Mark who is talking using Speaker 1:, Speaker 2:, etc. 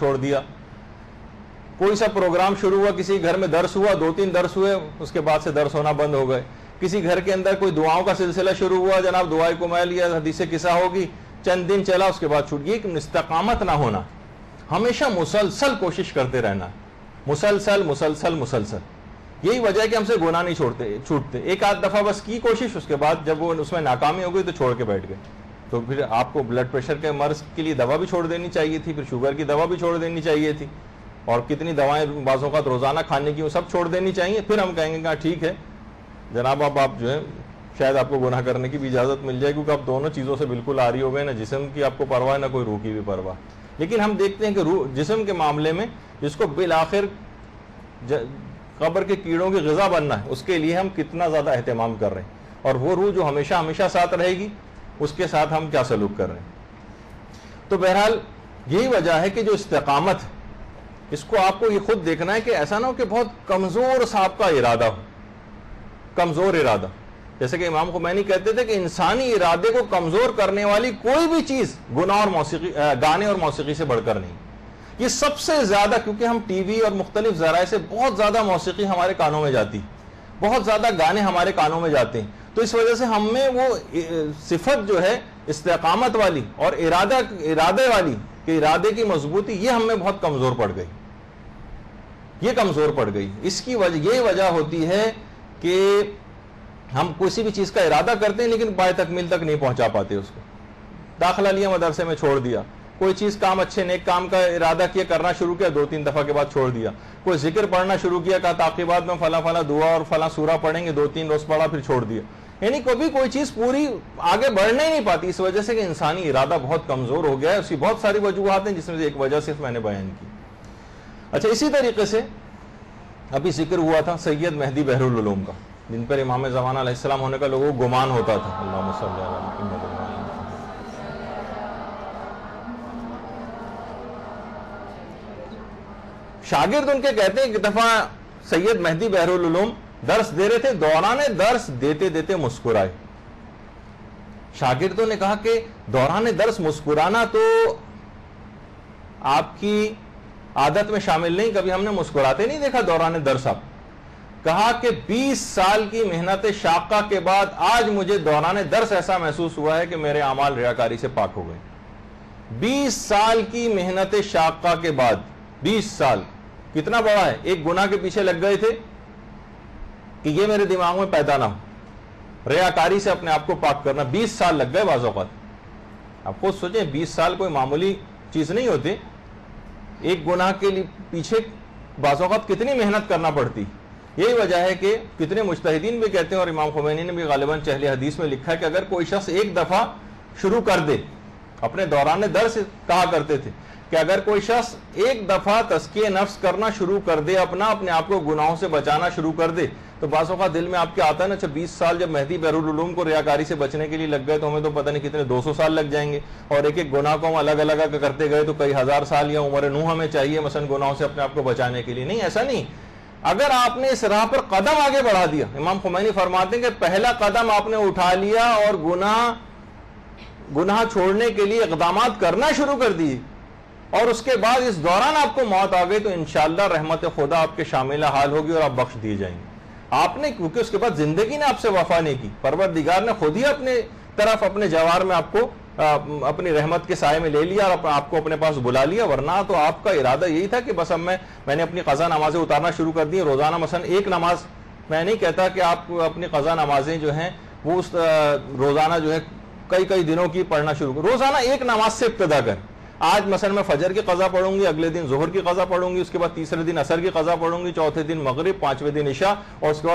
Speaker 1: چھوڑ دیا. کوئی سا پروگرام شروع ہوا, کسی گھر میں درس ہوا, 2-3 درس ہوئے, اس کے بعد سے درس ہونا بند ہو گئے. کسی گھر کے اندر کوئی دعاؤں کا سلسلہ شروع ہوا, جناب دعائے کمیل یا حدیث قصہ ہوگی, چند دن چلا, اس کے بعد چھوٹ گئی. ایک استقامت نہ ہونا, ہمیشہ مسلسل کوشش کرتے رہنا, مسلسل. یہی وجہ ہے کہ ہم سے گناہ نہیں چھوٹتے. ایک آدھ دفعہ بس کی کوشش, اس کے بعد جب وہ اس میں ناکامی ہو گئی تو چھوڑ کے بیٹھ گئے. تو پھر آپ کو بلڈ پریشر کے مرض کے لیے دوا بھی چھوڑ دینی چاہیے تھی, پھر شوگر کی دوا بھی چھوڑ دینی چاہیے تھی, اور کتنی دوائیں بعض اوقات روزانہ کھانے کی وہ سب چھوڑ دینی چاہیے. پھر ہم کہیں گے کہ ٹھیک ہے جناب, اب آپ جو ہے شاید آپ کو گناہ کرنے کی بھی اجازت مل جائے, کیونکہ آپ دونوں چیزوں سے بالکل آری ہو گئے, نہ جسم کی آپ کو پرواہ نہ کوئی روح کی بھی پرواہ. لیکن ہم دیکھتے ہیں کہ جسم کے معاملے میں جس کو بالآخر قبر کے کیڑوں کی غذا بننا ہے, اس کے لیے ہم کتنا زیادہ اہتمام کر رہے ہیں, اور وہ روح جو ہمیشہ ساتھ رہے گی اس کے ساتھ ہم کیا سلوک کر رہے ہیں. تو بہرحال یہی وجہ ہے کہ جو استقامت, اس کو آپ کو یہ خود دیکھنا ہے کہ ایسا نہ ہو کہ بہت کمزور سا آپ کا ارادہ ہو, کمزور ارادہ. جیسے کہ امام خمینی کہتے تھے کہ انسانی ارادے کو کمزور کرنے والی کوئی بھی چیز گناہ اور موسیقی, گانے اور موسیقی سے بڑھ کر نہیں. یہ سب سے زیادہ, کیونکہ ہم ٹی وی اور مختلف ذرائع سے بہت زیادہ موسیقی ہمارے کانوں میں جاتی, بہت زیادہ گانے ہمارے کانوں میں جاتے ہیں, تو اس وجہ سے ہم میں وہ صفت جو ہے استقامت والی اور ارادے والی, کہ ارادے کی مضبوطی, یہ ہم میں بہت کمزور پڑ گئی, یہ کمزور پڑ گئی. اس کی وجہ یہ وجہ ہوتی ہے کہ ہم کسی بھی چیز کا ارادہ کرتے ہیں لیکن پائے تکمیل تک نہیں پہنچا پاتے. اس کو داخلہ لیا, مدرسے میں چھوڑ دیا, کوئی چیز کام اچھے نیک کام کا ارادہ کیا, کرنا شروع کیا, 2-3 دفعہ کے بعد چھوڑ دیا. کوئی ذکر پڑھنا شروع کیا, کہا تعقیبات میں فلاں دعا اور فلاں سورہ پڑھیں گے, 2-3 روز پڑھا, پھر چھوڑ دیا. یعنی کبھی کوئی چیز پوری آگے بڑھنے ہی نہیں پاتی, اس وجہ سے کہ انسانی ارادہ بہت کمزور ہو گیا ہے. اس کی بہت ساری وجوہات ہیں, جس میں سے ایک وجہ صرف میں نے بیان کی. اچھا, اسی طریقے سے ابھی ذکر ہوا تھا سید مہدی بحر العلوم کا, جن پر امام زمانہ علیہ السلام ہونے کا لوگوں کو گمان ہوتا تھا. اللہم صلی علی محمد. شاگرد ان کے کہتے ہیں کہ دفعہ سید مہدی بحر العلوم درس دے رہے تھے, دوران درس دیتے مسکرائے. شاگردوں نے کہا کہ دوران درس مسکرانا تو آپ کی عادت میں شامل نہیں, کبھی ہم نے مسکراتے نہیں دیکھا دوران درس. آپ کہا کہ 20 سال کی محنت شاقہ کے بعد آج مجھے دوران درس ایسا محسوس ہوا ہے کہ میرے اعمال ریاکاری سے پاک ہو گئے. 20 سال کی محنت شاقہ کے بعد, 20 سال کتنا بڑا ہے, ایک گناہ کے پیچھے لگ گئے تھے کہ یہ میرے دماغ میں پیدا نہ ہو, ریاکاری سے اپنے آپ کو پاک کرنا. 20 سال لگ گئے بعض اوقات. آپ خود سوچیں, 20 سال کوئی معمولی چیز نہیں ہوتی. ایک گناہ کے لیے پیچھے بعض اوقات کتنی محنت کرنا پڑتی. یہی وجہ ہے کہ کتنے مجتہدین بھی کہتے ہیں, اور امام خمینی نے بھی غالباً اہل حدیث میں لکھا ہے کہ اگر کوئی شخص ایک دفعہ شروع کر دے, اپنے دوران درس کہا کرتے تھے کہ اگر کوئی شخص ایک دفعہ تزکیہ نفس کرنا شروع کر دے, اپنے آپ کو گناہوں سے بچانا شروع کر دے, تو بعض اوقات دل میں آپ کے آتا ہے نا, اچھا 20 سال جب مہدی بحر العلوم کو ریاکاری سے بچنے کے لیے لگ گئے, تو ہمیں تو پتہ نہیں کتنے 200 سال لگ جائیں گے, اور ایک گناہ کو ہم الگ الگ کرتے گئے تو کئی ہزار سال یا عمر نوح ہمیں چاہیے مثلا گناہوں سے اپنے آپ کو بچانے کے لیے. نہیں, ایسا نہیں. اگر آپ نے اس راہ پر قدم آگے بڑھا دیا, امام خمینی فرماتے ہیں کہ پہلا قدم آپ نے اٹھا لیا اور گناہ چھوڑنے کے لیے اقدامات کرنا شروع کر دیے, اور اس کے بعد اس دوران آپ کو موت آ گئی, تو انشاءاللہ رحمت خدا آپ کے شامل حال ہوگی اور آپ بخش دیے جائیں گے. آپ نے, کیونکہ اس کے بعد زندگی نے آپ سے وفا نہیں کی, پروردگار نے خود ہی اپنے طرف اپنے جوار میں آپ کو اپنی رحمت کے سائے میں لے لیا اور آپ کو اپنے پاس بلا لیا. ورنہ تو آپ کا ارادہ یہی تھا کہ بس اب میں نے اپنی قضا نمازیں اتارنا شروع کر دی روزانہ. مثلا ایک نماز, میں نہیں کہتا کہ آپ اپنی قضا نمازیں جو ہیں وہ روزانہ جو ہے کئی دنوں کی پڑھنا شروع کریں. روزانہ ایک نماز سے ابتدا کریں. آج مثلا میں فجر کی قضا پڑھوں گی, اگلے دن ظہر کی قضا پڑھوں گی, اس کے بعد تیسرے دن عصر کی قضا پڑھوں گی, چوتھے دن مغرب, 5ویں دن عشاء, اور اس کے بعد